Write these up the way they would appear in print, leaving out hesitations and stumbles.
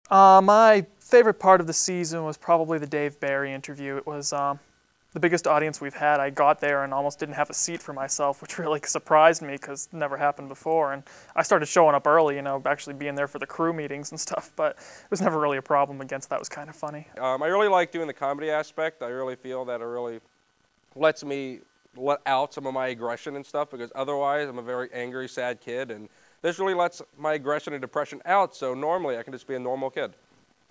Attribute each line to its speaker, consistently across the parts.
Speaker 1: My favorite part of the season was probably the Dave Barry interview. It was the biggest audience we've had. I got there and almost didn't have a seat for myself, which really surprised me because it never happened before. And I started showing up early, actually being there for the crew meetings and stuff, but it was never really a problem against that. It was kind of funny.
Speaker 2: I really like doing the comedy aspect. I really feel that it really lets me let out some of my aggression and stuff, because otherwise I'm a very angry, sad kid, and this really lets my aggression and depression out, so normally I can just be a normal kid.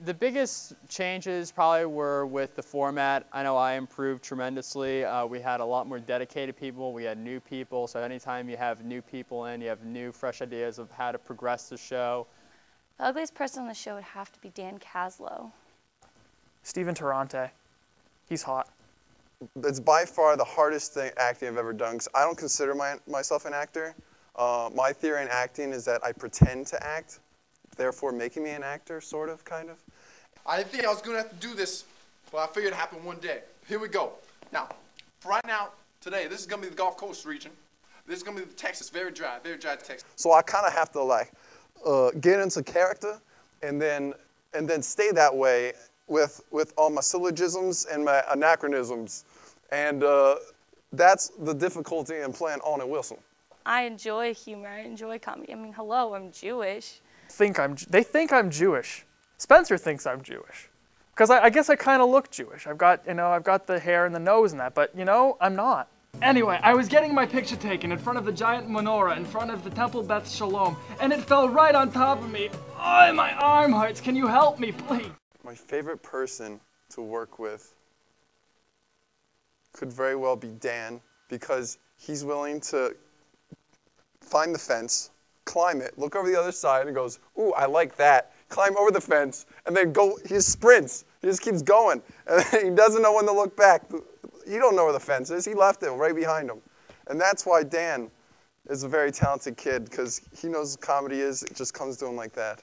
Speaker 3: The biggest changes probably were with the format. I know I improved tremendously. We had a lot more dedicated people. We had new people. So anytime you have new people in, you have new, fresh ideas of how to progress the show.
Speaker 4: The ugliest person on the show would have to be Dan Caslow.
Speaker 1: Steven Tarante. He's hot.
Speaker 5: It's by far the hardest thing acting I've ever done, because I don't consider myself an actor. My theory in acting is that I pretend to act, therefore making me an actor, sort of, kind of.
Speaker 6: I didn't think I was going to have to do this, but I figured it'd happen one day. Here we go. Now, for right now, today, this is going to be the Gulf Coast region. This is going to be Texas, very dry Texas.
Speaker 5: So I kind of have to get into character and then stay that way with all my syllogisms and my anachronisms. And that's the difficulty in playing Owen Wilson.
Speaker 4: I enjoy humor. I enjoy comedy. I mean, hello, I'm Jewish.
Speaker 1: They think I'm Jewish. Spencer thinks I'm Jewish, because I guess I kind of look Jewish. I've got the hair and the nose and that, but I'm not.
Speaker 7: Anyway, I was getting my picture taken in front of the giant menorah in front of the Temple Beth Shalom, and it fell right on top of me. Oh, my arm hurts. Can you help me, please?
Speaker 5: My favorite person to work with could very well be Dan, because he's willing to find the fence, climb it, look over the other side, and goes, ooh, I like that. Climb over the fence, and then go, he just sprints. He just keeps going, and he doesn't know when to look back. You don't know where the fence is. He left it right behind him. And that's why Dan is a very talented kid, because he knows what comedy is. It just comes to him like that.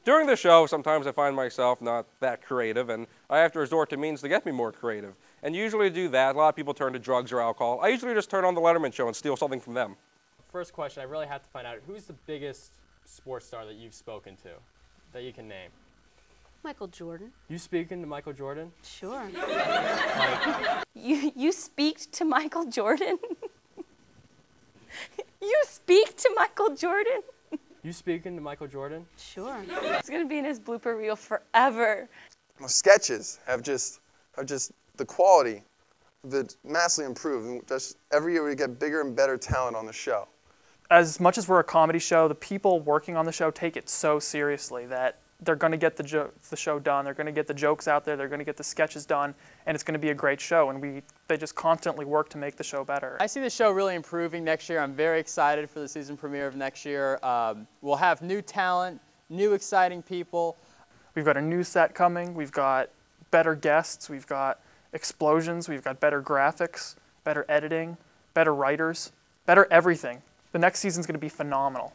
Speaker 2: During the show, sometimes I find myself not that creative, and I have to resort to means to get me more creative. And usually to do that, a lot of people turn to drugs or alcohol. I usually just turn on the Letterman show and steal something from them.
Speaker 8: First question, I really have to find out, who's the biggest sports star that you've spoken to, that you can name?
Speaker 9: Michael Jordan.
Speaker 8: You speaking to Michael Jordan?
Speaker 9: Sure.
Speaker 4: You speak to Michael Jordan? You speak to Michael Jordan?
Speaker 8: You speaking to Michael Jordan?
Speaker 9: Sure.
Speaker 4: It's going to be in his blooper reel forever.
Speaker 5: My sketches have just the quality that massively improved. And just every year we get bigger and better talent on the show.
Speaker 1: As much as we're a comedy show, the people working on the show take it so seriously that they're going to get the show done, they're going to get the jokes out there, they're going to get the sketches done, and it's going to be a great show, and they just constantly work to make the show better.
Speaker 3: I see the show really improving next year. I'm very excited for the season premiere of next year. We'll have new talent, new exciting people.
Speaker 1: We've got a new set coming, we've got better guests, we've got explosions, we've got better graphics, better editing, better writers, better everything. The next season's going to be phenomenal.